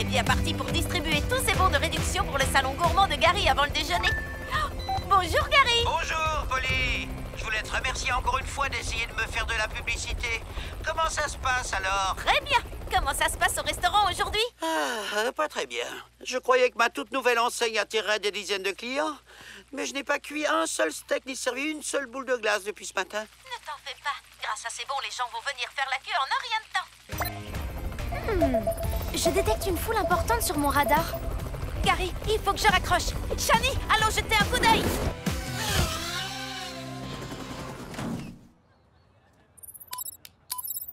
est bien parti pour distribuer tous ces bons de réduction pour le salon gourmand de Gary avant le déjeuner. Bonjour Gary. Bonjour Polly. Je voulais te remercier encore une fois d'essayer de me faire de la publicité. Comment ça se passe alors? Très bien. Comment ça se passe au restaurant aujourd'hui? Pas très bien. Je croyais que ma toute nouvelle enseigne attirerait des dizaines de clients, mais je n'ai pas cuit un seul steak ni servi une seule boule de glace depuis ce matin. Ne t'en fais pas. Grâce à ces bons, les gens vont venir faire la queue en un rien de temps. Je détecte une foule importante sur mon radar. Gary, il faut que je raccroche. Shani, allons jeter un coup d'œil.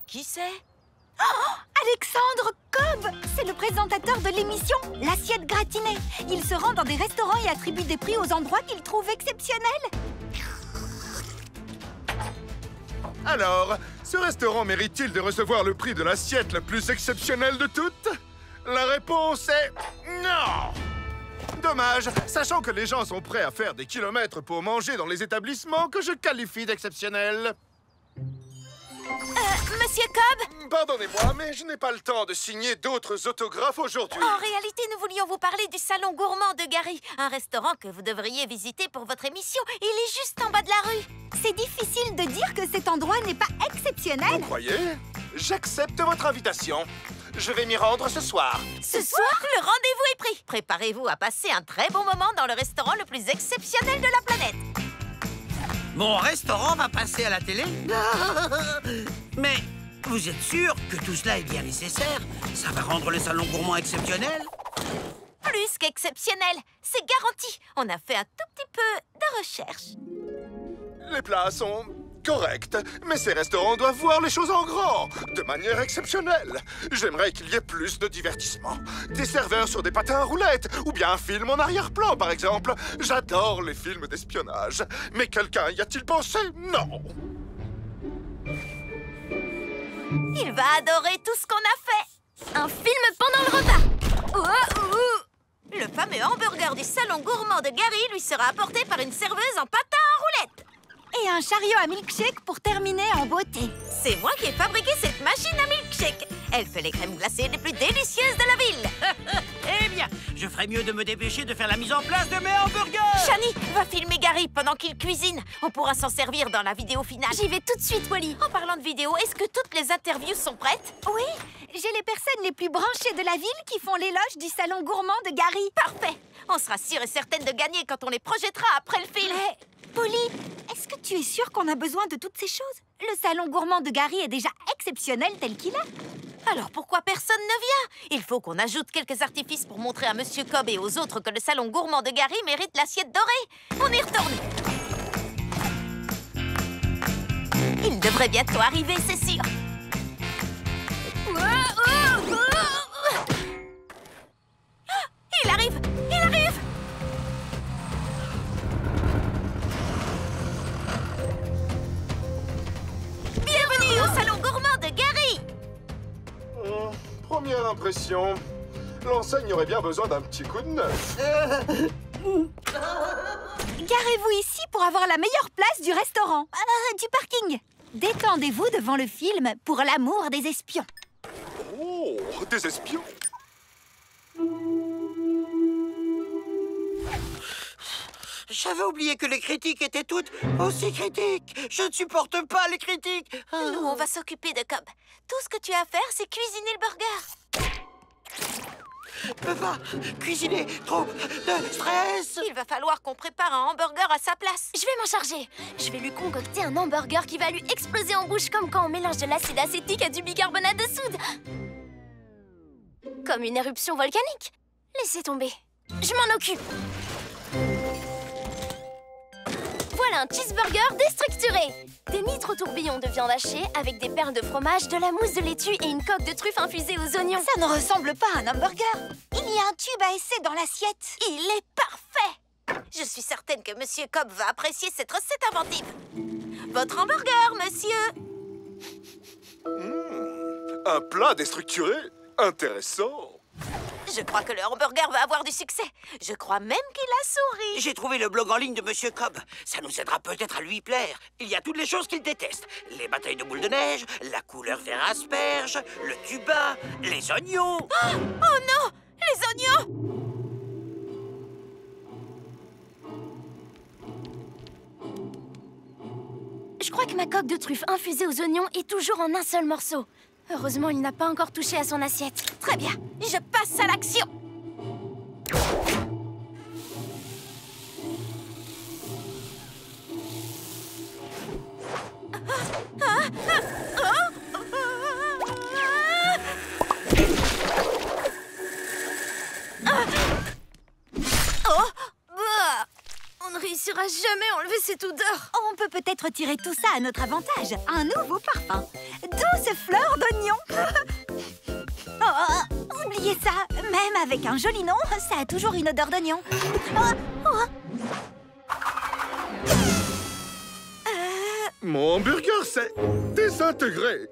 Qui c'est? Oh, Alexandre Cobb! C'est le présentateur de l'émission L'Assiette Gratinée. Il se rend dans des restaurants et attribue des prix aux endroits qu'il trouve exceptionnels. Alors, ce restaurant mérite-t-il de recevoir le prix de l'assiette la plus exceptionnelle de toutes? La réponse est non! Dommage, sachant que les gens sont prêts à faire des kilomètres pour manger dans les établissements que je qualifie d'exceptionnels. Monsieur Cobb? Pardonnez-moi, mais je n'ai pas le temps de signer d'autres autographes aujourd'hui. En réalité, nous voulions vous parler du salon gourmand de Gary, un restaurant que vous devriez visiter pour votre émission. Il est juste en bas de la rue. C'est difficile de dire que cet endroit n'est pas exceptionnel. Vous croyez? J'accepte votre invitation. Je vais m'y rendre ce soir. Ce soir, le rendez-vous est pris. Préparez-vous à passer un très bon moment dans le restaurant le plus exceptionnel de la planète. Mon restaurant va passer à la télé? Mais vous êtes sûr que tout cela est bien nécessaire? Ça va rendre le salon gourmand exceptionnel? Plus qu'exceptionnel, c'est garanti. On a fait un tout petit peu de recherche. Les plats sont corrects, mais ces restaurants doivent voir les choses en grand, de manière exceptionnelle. J'aimerais qu'il y ait plus de divertissement. Des serveurs sur des patins à roulettes, ou bien un film en arrière-plan, par exemple. J'adore les films d'espionnage. Mais quelqu'un y a-t-il pensé? Non. Il va adorer tout ce qu'on a fait. Un film pendant le repas. Le fameux hamburger du salon gourmand de Gary lui sera apporté par une serveuse en patin à roulettes. Et un chariot à milkshake pour terminer en beauté. C'est moi qui ai fabriqué cette machine à milkshake. Elle fait les crèmes glacées les plus délicieuses de la ville. Eh bien, je ferais mieux de me dépêcher de faire la mise en place de mes hamburgers. Shani, va filmer Gary pendant qu'il cuisine. On pourra s'en servir dans la vidéo finale. J'y vais tout de suite, Polly. En parlant de vidéo, est-ce que toutes les interviews sont prêtes? Oui, j'ai les personnes les plus branchées de la ville qui font l'éloge du salon gourmand de Gary. Parfait. On sera sûre et certaine de gagner quand on les projettera après le film. Mais, Polly, est-ce que tu es sûre qu'on a besoin de toutes ces choses? Le salon gourmand de Gary est déjà exceptionnel tel qu'il est. Alors pourquoi personne ne vient? Il faut qu'on ajoute quelques artifices pour montrer à Monsieur Cobb et aux autres que le salon gourmand de Gary mérite l'assiette dorée. On y retourne. Il devrait bientôt arriver, c'est sûr. Il arrive! Il arrive! Bienvenue au salon gourmand de Gary! Première impression, l'enseigne aurait bien besoin d'un petit coup de neuf. Garez-vous ici pour avoir la meilleure place du restaurant, du parking. Détendez-vous devant le film pour l'amour des espions. Oh, des espions. J'avais oublié que les critiques étaient toutes aussi critiques. Je ne supporte pas les critiques. Nous, on va s'occuper de Cobb. Tout ce que tu as à faire, c'est cuisiner le burger. Peux pas cuisiner trop de stress. Il va falloir qu'on prépare un hamburger à sa place. Je vais m'en charger. Je vais lui concocter un hamburger qui va lui exploser en bouche comme quand on mélange de l'acide acétique à du bicarbonate de soude. Comme une éruption volcanique. Laissez tomber. Je m'en occupe. Voilà un cheeseburger déstructuré. Des nitro-tourbillons de viande hachée avec des perles de fromage, de la mousse de laitue et une coque de truffe infusée aux oignons. Ça ne ressemble pas à un hamburger. Il y a un tube à essai dans l'assiette. Il est parfait. Je suis certaine que Monsieur Cobb va apprécier cette recette inventive. Votre hamburger, monsieur. Un plat déstructuré? Intéressant. Je crois que le hamburger va avoir du succès. Je crois même qu'il a souri. J'ai trouvé le blog en ligne de Monsieur Cobb. Ça nous aidera peut-être à lui plaire. Il y a toutes les choses qu'il déteste. Les batailles de boules de neige, la couleur vert asperge, le tuba, les oignons. Oh non! Les oignons! Je crois que ma coque de truffe infusée aux oignons est toujours en un seul morceau. Heureusement, il n'a pas encore touché à son assiette. Très bien, je passe à l'action. On ne réussira jamais à enlever cette odeur. On peut peut-être tirer tout ça à notre avantage. Un nouveau parfum. Douce fleur d'oignon. Oh, oubliez ça. Même avec un joli nom, ça a toujours une odeur d'oignon. Mon hamburger s'est désintégré.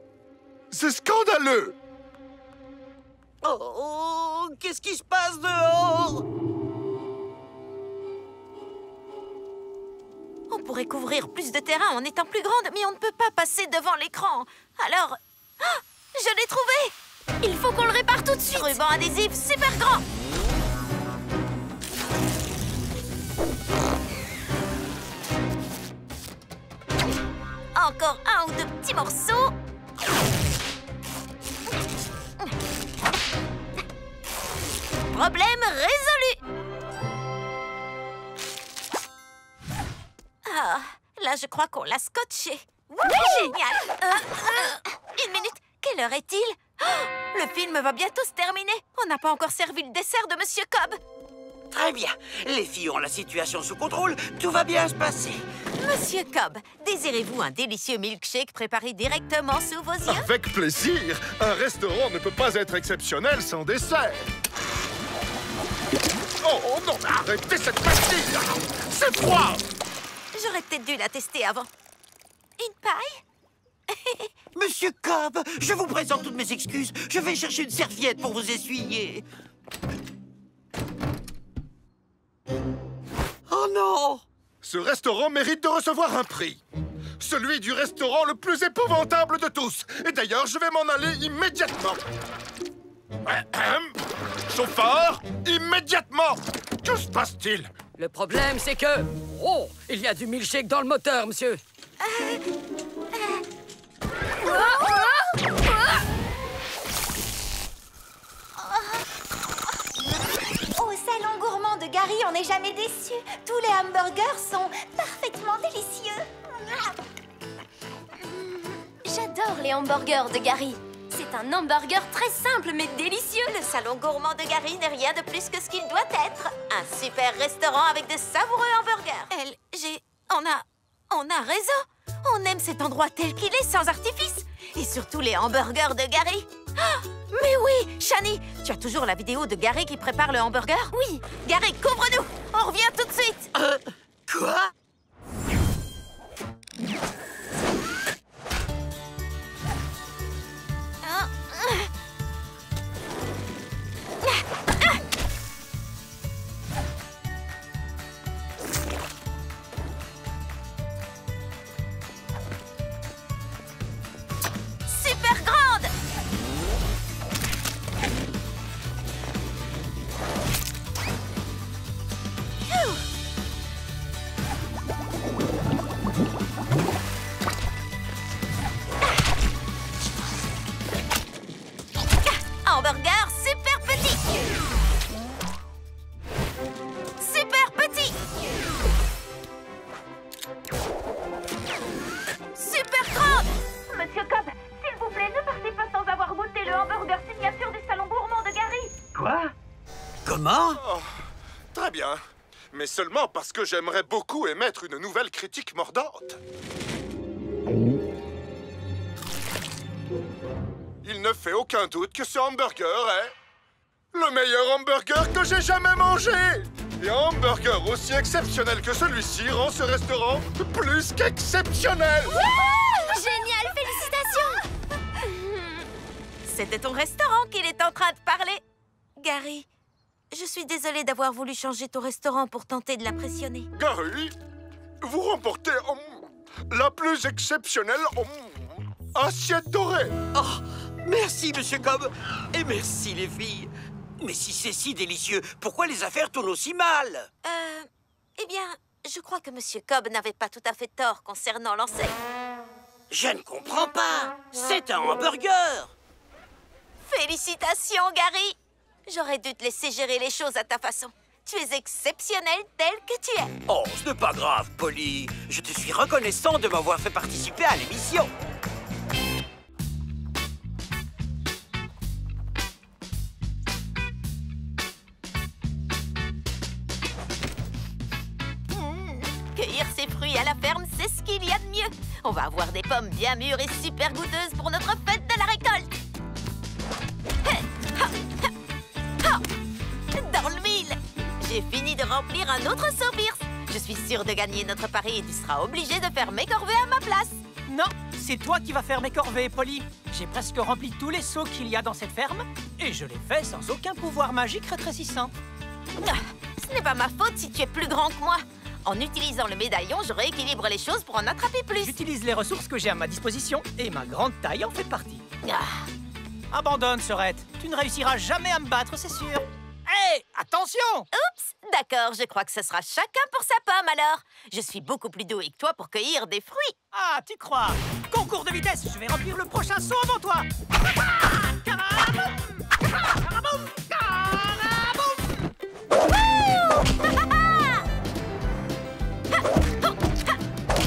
C'est scandaleux. Oh, qu'est-ce qui se passe dehors? On pourrait couvrir plus de terrain en étant plus grande, mais on ne peut pas passer devant l'écran. Alors... Ah, je l'ai trouvé! Il faut qu'on le répare tout de suite. Ruban adhésif super grand. Encore un ou deux petits morceaux. Problème résolu. Ah, là je crois qu'on l'a scotché. Génial. Une minute, quelle heure est-il? Oh, le film va bientôt se terminer. On n'a pas encore servi le dessert de Monsieur Cobb. Très bien. Les filles ont la situation sous contrôle. Tout va bien se passer. Monsieur Cobb, désirez-vous un délicieux milkshake préparé directement sous vos yeux? Avec plaisir. Un restaurant ne peut pas être exceptionnel sans dessert. Oh non, arrêtez cette pastille. C'est froid. J'aurais peut-être dû la tester avant. Une paille? Monsieur Cobb, je vous présente toutes mes excuses. Je vais chercher une serviette pour vous essuyer. Oh non! Ce restaurant mérite de recevoir un prix. Celui du restaurant le plus épouvantable de tous. Et d'ailleurs, je vais m'en aller immédiatement. Chauffeur, immédiatement! Que se passe-t-il? Le problème, c'est que... Oh, il y a du milkshake dans le moteur, monsieur. Au salon gourmand de Gary, on n'est jamais déçu. Tous les hamburgers sont parfaitement délicieux. J'adore les hamburgers de Gary. C'est un hamburger très simple mais délicieux. Le salon gourmand de Gary n'est rien de plus que ce qu'il doit être. Un super restaurant avec de savoureux hamburgers. On a raison. On aime cet endroit tel qu'il est, sans artifice. Et surtout les hamburgers de Gary. Ah, mais oui, Shani, tu as toujours la vidéo de Gary qui prépare le hamburger? Oui. Gary, couvre-nous. On revient tout de suite. Quoi? Super grande. Hamburger super petit. Super petit. Super grande. Monsieur Cobb, s'il vous plaît, ne partez pas sans avoir goûté le hamburger signature du salon gourmand de Gary. Quoi? Comment? Oh, très bien. Mais seulement parce que j'aimerais beaucoup émettre une nouvelle critique mordante. Il ne fait aucun doute que ce hamburger est le meilleur hamburger que j'ai jamais mangé. Et un hamburger aussi exceptionnel que celui-ci rend ce restaurant plus qu'exceptionnel. Génial, félicitations. C'était ton restaurant qu'il est en train de parler. Gary, je suis désolée d'avoir voulu changer ton restaurant pour tenter de l'impressionner. Gary, vous remportez la plus exceptionnelle assiette dorée. Oh, merci, Monsieur Cobb. Et merci, les filles. Mais si c'est si délicieux, pourquoi les affaires tournent aussi mal? Eh bien, je crois que Monsieur Cobb n'avait pas tout à fait tort concernant l'enseigne. Je ne comprends pas. C'est un hamburger. Félicitations, Gary. J'aurais dû te laisser gérer les choses à ta façon. Tu es exceptionnel tel que tu es. Oh, ce n'est pas grave, Polly. Je te suis reconnaissant de m'avoir fait participer à l'émission. Cueillir ces fruits à la ferme, c'est ce qu'il y a de mieux. On va avoir des pommes bien mûres et super goûteuses pour notre fête de la récolte. Dans le mille. J'ai fini de remplir un autre seau Pierce. Je suis sûre de gagner notre pari et tu seras obligé de faire mes corvées à ma place. Non, c'est toi qui vas faire mes corvées, Polly. J'ai presque rempli tous les seaux qu'il y a dans cette ferme et je les fais sans aucun pouvoir magique rétrécissant. Ce n'est pas ma faute si tu es plus grand que moi. En utilisant le médaillon, je rééquilibre les choses pour en attraper plus. J'utilise les ressources que j'ai à ma disposition et ma grande taille en fait partie. Abandonne, Sorette. Tu ne réussiras jamais à me battre, c'est sûr. Hé, attention! Oups, d'accord, je crois que ce sera chacun pour sa pomme alors. Je suis beaucoup plus douée que toi pour cueillir des fruits. Ah, tu crois? Concours de vitesse, je vais remplir le prochain saut avant toi.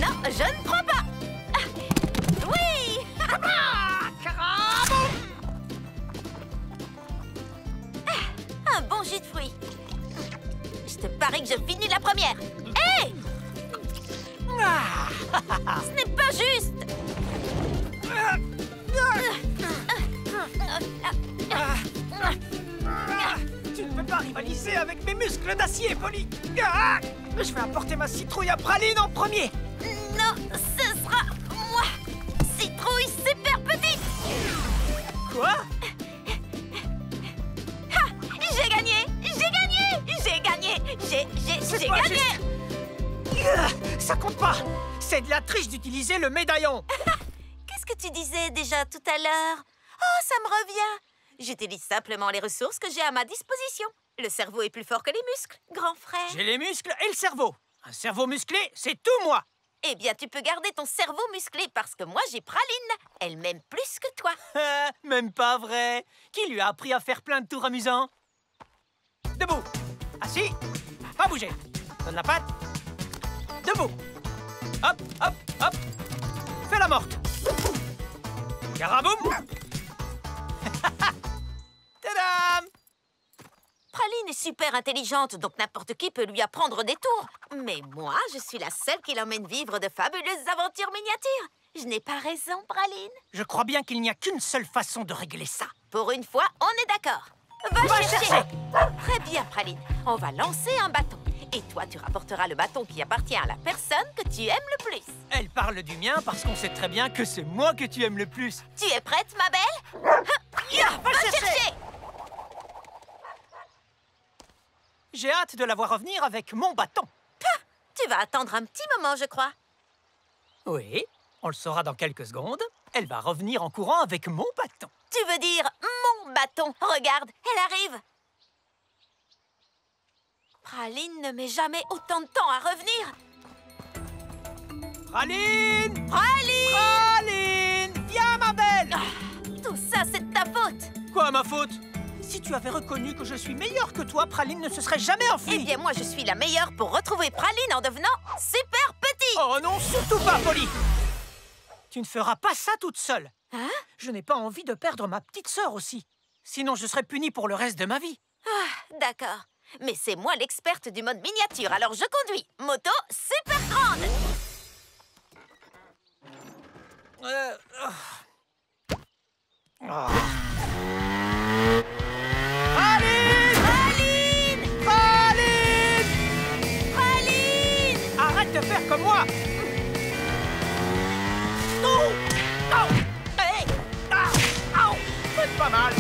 Non, je ne crois pas. Oui. Un bon jus de fruits. Je te parie que je finis la première. Hé! Ce n'est pas juste. Tu ne peux pas rivaliser avec mes muscles d'acier, Polly. Je vais apporter ma citrouille à praline en premier. Non, ce sera moi. Citrouille super petite. Quoi? J'ai gagné. J'ai gagné. J'ai gagné. J'ai pas gagné. Juste. Ça compte pas. C'est de la triche d'utiliser le médaillon. Qu'est-ce que tu disais déjà tout à l'heure? Oh, ça me revient. J'utilise simplement les ressources que j'ai à ma disposition. Le cerveau est plus fort que les muscles, grand frère. J'ai les muscles et le cerveau. Un cerveau musclé, c'est tout moi. Eh bien, tu peux garder ton cerveau musclé parce que moi, j'ai Praline. Elle m'aime plus que toi. Même pas vrai. Qui lui a appris à faire plein de tours amusants? Debout. Assis. Pas bouger. Donne la patte. Debout. Hop, hop, hop. Fais la morte. Caraboum. Tadam! Praline est super intelligente, donc n'importe qui peut lui apprendre des tours. Mais moi, je suis la seule qui l'emmène vivre de fabuleuses aventures miniatures. Je n'ai pas raison, Praline. Je crois bien qu'il n'y a qu'une seule façon de régler ça. Pour une fois, on est d'accord. Va chercher. Très bien, Praline. On va lancer un bâton. Et toi, tu rapporteras le bâton qui appartient à la personne que tu aimes le plus. Elle parle du mien parce qu'on sait très bien que c'est moi que tu aimes le plus. Tu es prête, ma belle? Va chercher. J'ai hâte de la voir revenir avec mon bâton. Tu vas attendre un petit moment, je crois. Oui, on le saura dans quelques secondes. Elle va revenir en courant avec mon bâton. Tu veux dire mon bâton? Regarde, elle arrive. Praline ne met jamais autant de temps à revenir. Praline! Praline! Praline! Viens, ma belle! Tout ça, c'est de ta faute. Quoi, ma faute? Si tu avais reconnu que je suis meilleure que toi, Praline ne se serait jamais enfuie. Eh bien, moi, je suis la meilleure pour retrouver Praline en devenant super petite. Oh non, surtout pas, Polly! Tu ne feras pas ça toute seule. Hein? Je n'ai pas envie de perdre ma petite sœur aussi. Sinon, je serais punie pour le reste de ma vie. D'accord. Mais c'est moi l'experte du mode miniature, alors je conduis. Moto super grande. Praline! Praline! Praline! Praline! Arrête de faire comme moi! Non! Hey! Au! Faites pas mal!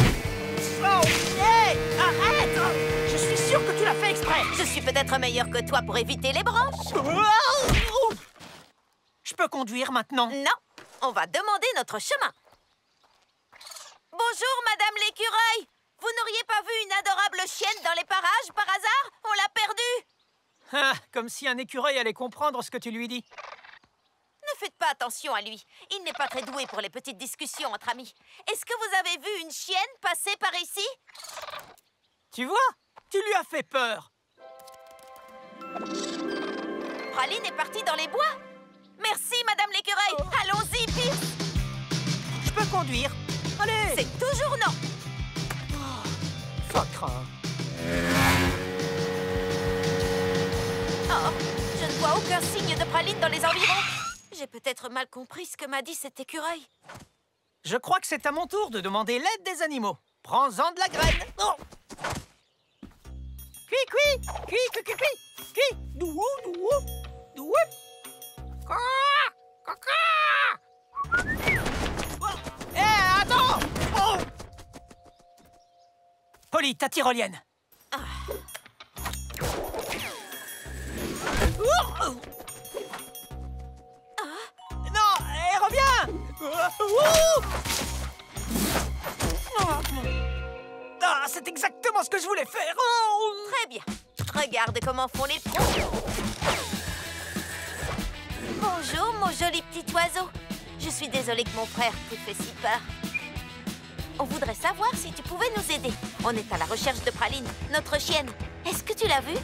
Oh! Hey! Arrête! Je suis sûr que tu l'as fait exprès. Je suis peut-être meilleur que toi pour éviter les branches. Je peux conduire maintenant? Non, on va demander notre chemin. Bonjour, Madame l'écureuil. Vous n'auriez pas vu une adorable chienne dans les parages, par hasard? On l'a perdue. Ah, comme si un écureuil allait comprendre ce que tu lui dis. Ne faites pas attention à lui. Il n'est pas très doué pour les petites discussions entre amis. Est-ce que vous avez vu une chienne passer par ici? Tu vois? Tu lui as fait peur. Praline est partie dans les bois. Merci, Madame l'écureuil. Allons-y, Pierce. Je peux conduire. Allez! C'est toujours non. Sacre. Oh, je ne vois aucun signe de Praline dans les environs. J'ai peut-être mal compris ce que m'a dit cet écureuil. Je crois que c'est à mon tour de demander l'aide des animaux. Prends-en de la graine. Oh. Cui, cui, cui, cui, cui, cui, cui. Douou, douou, douou. Hé, attends! Oh. Polly, ta tyrolienne. Non, reviens! Ah, c'est exactement ce que je voulais faire. Oh. Très bien. Regarde comment font les pros. Bonjour, mon joli petit oiseau. Je suis désolée que mon frère t'ait fait si peur. On voudrait savoir si tu pouvais nous aider. On est à la recherche de Praline, notre chienne. Est-ce que tu l'as vue?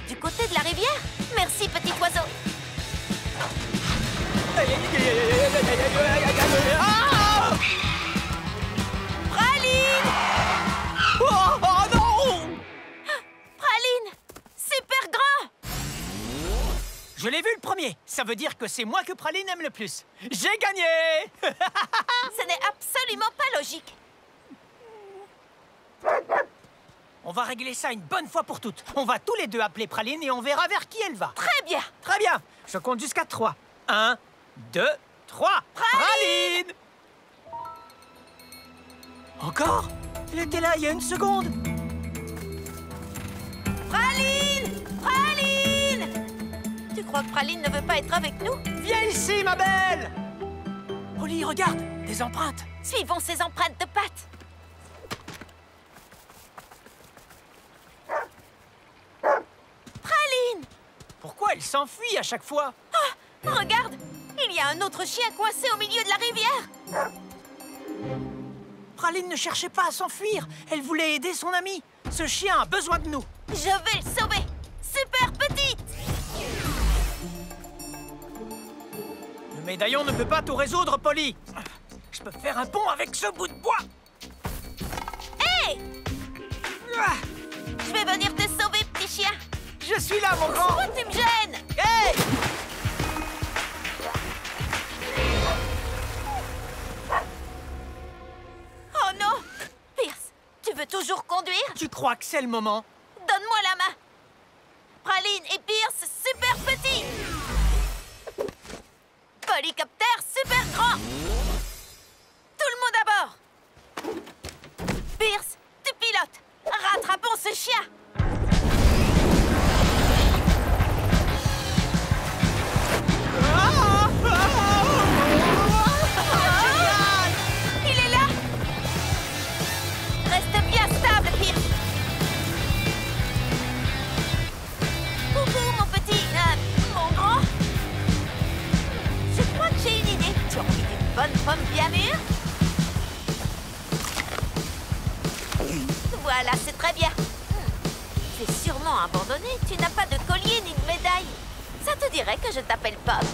Du côté de la rivière? Merci, petit oiseau. Ah! Praline! Oh non! Praline! Super grand! Je l'ai vu le premier. Ça veut dire que c'est moi que Praline aime le plus. J'ai gagné! Ce n'est absolument pas logique. On va régler ça une bonne fois pour toutes. On va tous les deux appeler Praline et on verra vers qui elle va. Très bien. Très bien. Je compte jusqu'à 3. 1, 2, 3. Praline! Encore? Elle était là il y a une seconde. Praline! Praline! Tu crois que Praline ne veut pas être avec nous? Viens ici, ma belle! Polly, regarde, des empreintes. Suivons ces empreintes de pattes. Praline! Pourquoi elle s'enfuit à chaque fois? Ah! Regarde! Il y a un autre chien coincé au milieu de la rivière. Praline ne cherchait pas à s'enfuir. Elle voulait aider son ami. Ce chien a besoin de nous. Je vais le sauver. Super petite! Le médaillon ne peut pas tout résoudre, Polly. Je peux faire un pont avec ce bout de bois. Hé! Je vais venir te sauver, petit chien. Je suis là, mon grand. Pourquoi tu me gênes? Hey! Oh non! Pierce, tu veux toujours conduire? Tu crois que c'est le moment? Donne-moi la main. Praline et Pierce, super petits. Polycoptère, super grand. Tout le monde à bord. Pierce, tu pilotes. Rattrapons ce chien. Il est là. Reste bien stable, Pierce. Coucou, mon petit... mon grand. Je crois que j'ai une idée. Tu as envie d'une bonne pomme bien mûre? Voilà, c'est très bien. Tu es sûrement abandonné. Tu n'as pas de collier ni de médaille. Ça te dirait que je t'appelle Pomme?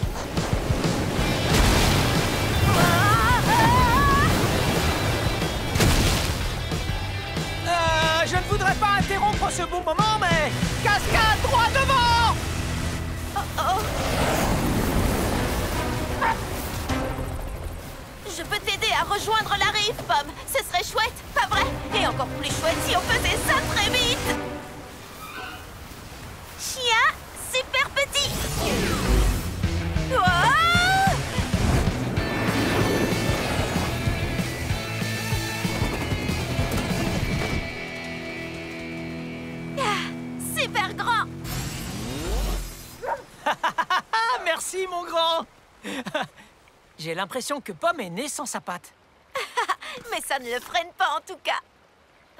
Je ne voudrais pas interrompre ce beau moment, mais... Cascade droit devant! Je peux t'aider à rejoindre la rive, Pomme. Ce serait chouette, pas vrai? Et encore plus chouette si on faisait ça très vite. Chien super petit. Ouah! Merci, mon grand. J'ai l'impression que Pomme est née sans sa patte. Mais ça ne le freine pas en tout cas.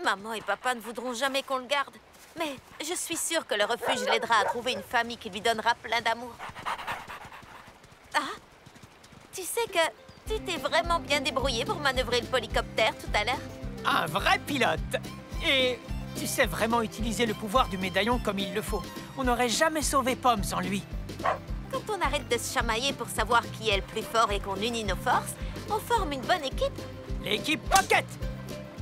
Maman et papa ne voudront jamais qu'on le garde. Mais je suis sûre que le refuge l'aidera à trouver une famille qui lui donnera plein d'amour. Ah, tu sais que tu t'es vraiment bien débrouillé pour manœuvrer le polycoptère tout à l'heure. Un vrai pilote. Et tu sais vraiment utiliser le pouvoir du médaillon comme il le faut. On n'aurait jamais sauvé Pomme sans lui. Quand on arrête de se chamailler pour savoir qui est le plus fort et qu'on unit nos forces, on forme une bonne équipe. L'équipe Pocket.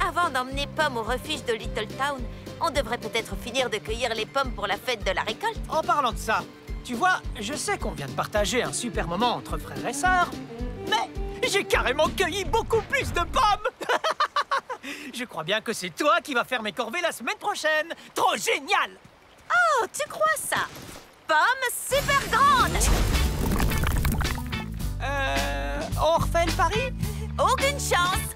Avant d'emmener Pomme au refuge de Little Town, on devrait peut-être finir de cueillir les pommes pour la fête de la récolte. En parlant de ça, tu vois, je sais qu'on vient de partager un super moment entre frères et sœurs, mais j'ai carrément cueilli beaucoup plus de pommes. Je crois bien que c'est toi qui vas faire mes corvées la semaine prochaine. Trop génial! Oh, tu crois ça? Pomme super grande! On refait le pari? Aucune chance!